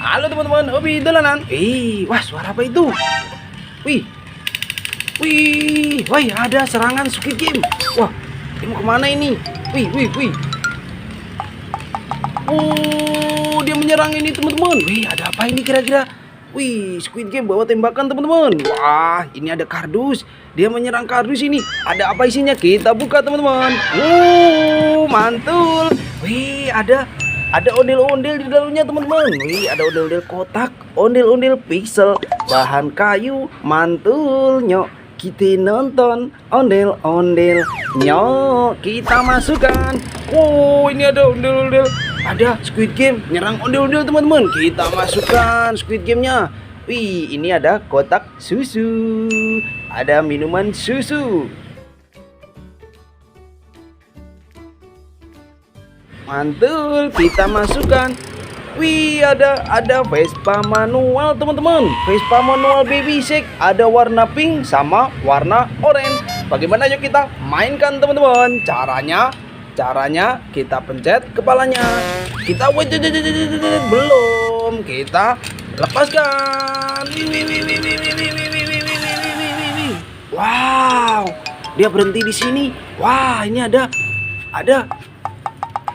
Halo teman-teman, hobi dolanan. Wah suara apa itu? Wih, wih, ada serangan Squid Game. Wah, dia mau kemana ini? Wih. Oh, dia menyerang ini teman-teman. Wih, ada apa ini kira-kira? Wih, Squid Game bawa tembakan teman-teman. Wah, ini ada kardus. Dia menyerang kardus ini. Ada apa isinya? Kita buka teman-teman. Mantul. Wih, ada ondel-ondel di dalamnya teman-teman. Wih, ada ondel-ondel kotak, ondel-ondel pixel, bahan kayu, mantul nyok. Kita nonton ondel-ondel nyok. Kita masukkan. Oh, ini ada ondel-ondel. Ada Squid Game nyerang ondel-ondel teman-teman. Kita masukkan Squid Game-nya. Wih, ini ada kotak susu. Ada minuman susu. Mantul, kita masukkan. Wih, ada Vespa manual teman-teman. Vespa manual Baby Shake. Ada warna pink sama warna oranye. Bagaimana yuk kita mainkan teman-teman? Caranya kita pencet kepalanya. Kita belum. Kita lepaskan. Wow, dia berhenti di sini. Wah, ini ada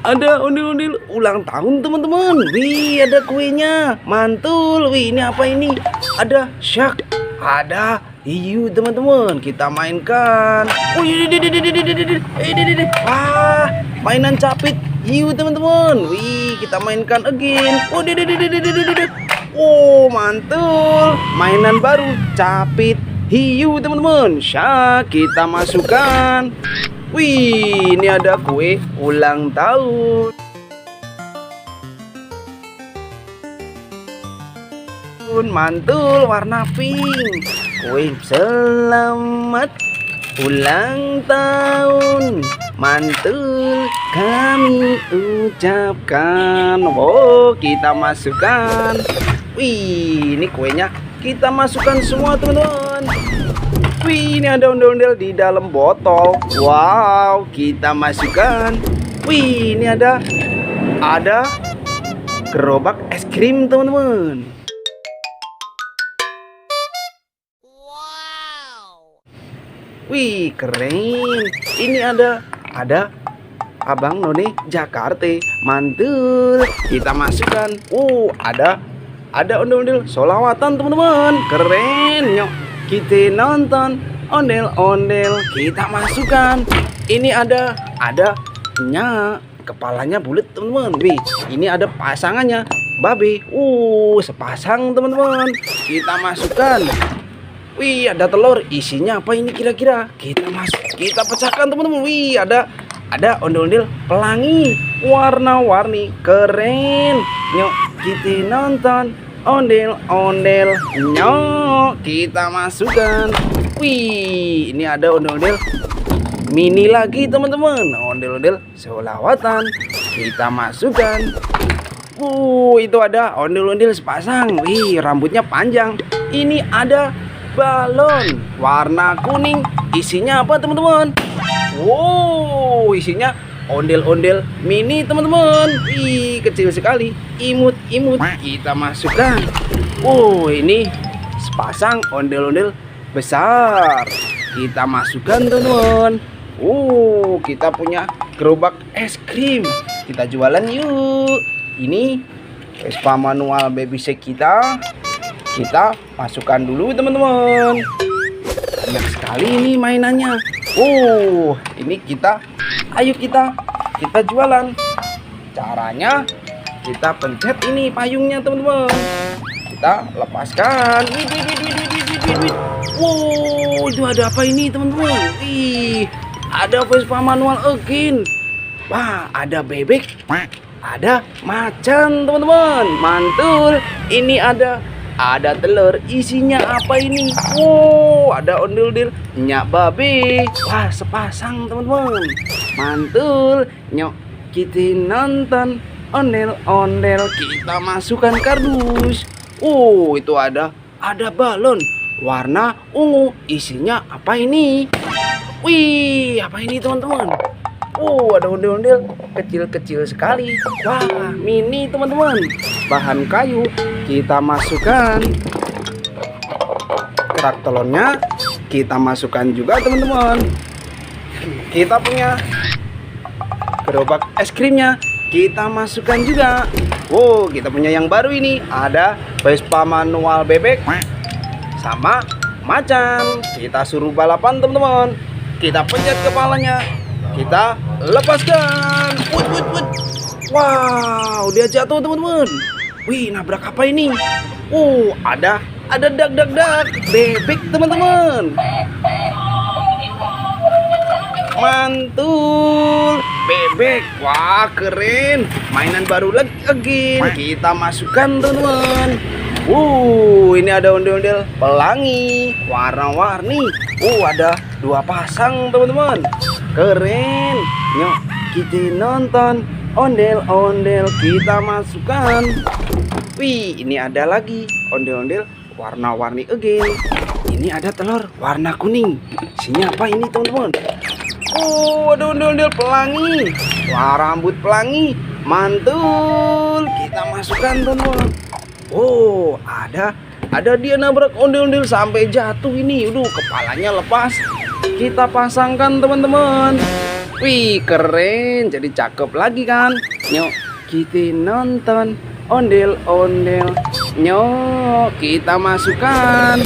ondel-ondel ulang tahun teman-teman. Wih, ada kuenya. Mantul. Wih, ini apa ini? Ada shark. Ada hiu teman-teman. Kita mainkan. Wah, mainan capit hiu teman-teman. Wih, kita mainkan again. Oh, mantul. Mainan baru capit hiu teman-teman. Shark, kita masukkan. Wih, ini ada kue ulang tahun. Mantul warna pink. Kue selamat ulang tahun. Mantul kami ucapkan. Oh, kita masukkan. Wih, ini kuenya kita masukkan semua teman-teman. Wih, ini ada ondel-ondel di dalam botol. Wow, kita masukkan. Wih, ini ada gerobak es krim teman-teman. Wih, keren. Ini ada Abang None Jakarta. Mantul. Kita masukkan. Ada ondel-ondel solawatan teman-teman. Keren, nyok. Kita nonton ondel-ondel. Kita masukkan. Ini ada kepalanya bulat teman-teman. Wih, ini ada pasangannya babe. Sepasang teman-teman. Kita masukkan. Wih, ada telur. Isinya apa ini kira-kira? Kita pecahkan teman-teman. Wih, ada ondel-ondel pelangi warna-warni. Keren. Nyok, kita nonton ondel-ondel nyok. Kita masukkan. Wih, ini ada ondel-ondel mini lagi teman-teman. Ondel-ondel selawatan. Kita masukkan. Itu ada ondel-ondel sepasang. Wih, rambutnya panjang. Ini ada balon warna kuning. Isinya apa teman-teman? Isinya ondel-ondel mini teman-teman. Ih, kecil sekali. Imut-imut. Kita masukkan. Ini sepasang ondel-ondel besar. Kita masukkan teman-teman. Kita punya gerobak es krim. Kita jualan yuk. Ini Vespa manual Baby Shake kita. Kita masukkan dulu teman-teman. Banyak sekali ini mainannya. Ini ayo kita jualan. Caranya kita pencet ini payungnya teman-teman. Kita lepaskan. Itu ada apa ini teman-teman? Ada Vespa manual again. Wah, ada bebek. Ada macan teman-teman. Mantul. Ini ada telur. Isinya apa ini? Ada ondel-ondel nyak babe. Wah, sepasang teman-teman. Mantul. Nyok, kita nonton ondel-ondel. Kita masukkan kardus. Itu ada balon warna ungu. Isinya apa ini? Wih, apa ini teman-teman? Ada ondel-ondel kecil-kecil sekali. Wah, mini teman-teman. Bahan kayu kita masukkan. Kerak telurnya kita masukkan juga teman-teman. Kita punya gerobak es krimnya kita masukkan juga. Kita punya yang baru ini. Ada Vespa manual bebek sama macan. Kita suruh balapan teman-teman. Kita pencet kepalanya. Kita lepaskan. Wow, dia jatuh teman-teman. Wih, nabrak apa ini? Ada dak bebek teman-teman. Mantul bebek. Wah, keren. Mainan baru lagi. Kita masukkan teman-teman. Ini ada ondel-ondel pelangi warna-warni. Ada 2 pasang teman-teman. Keren. Yuk kita nonton ondel-ondel kita masukkan. Wih, ini ada lagi ondel-ondel warna-warni again. Ini ada telur warna kuning. Isinya apa ini teman-teman? Ada ondel-ondel pelangi. Wah, rambut pelangi. Mantul. Kita masukkan teman-teman. Ada dia nabrak ondel-ondel sampai jatuh ini. Kepalanya lepas. Kita pasangkan teman-teman. Wih, keren. Jadi cakep lagi kan? Yuk kita nonton ondel-ondel. Yuk kita masukkan.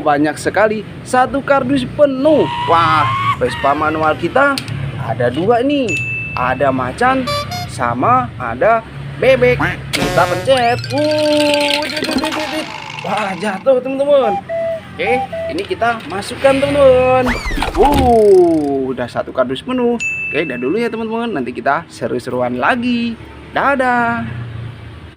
Banyak sekali. 1 kardus penuh. Wah, Vespa manual kita ada 2 nih. Ada macan sama ada bebek. Kita pencet. Wah, jatuh teman-teman. Oke, ini kita masukkan teman-teman. Udah 1 kardus penuh. Oke, dah dulu ya teman-teman. Nanti kita seru-seruan lagi. Dadah.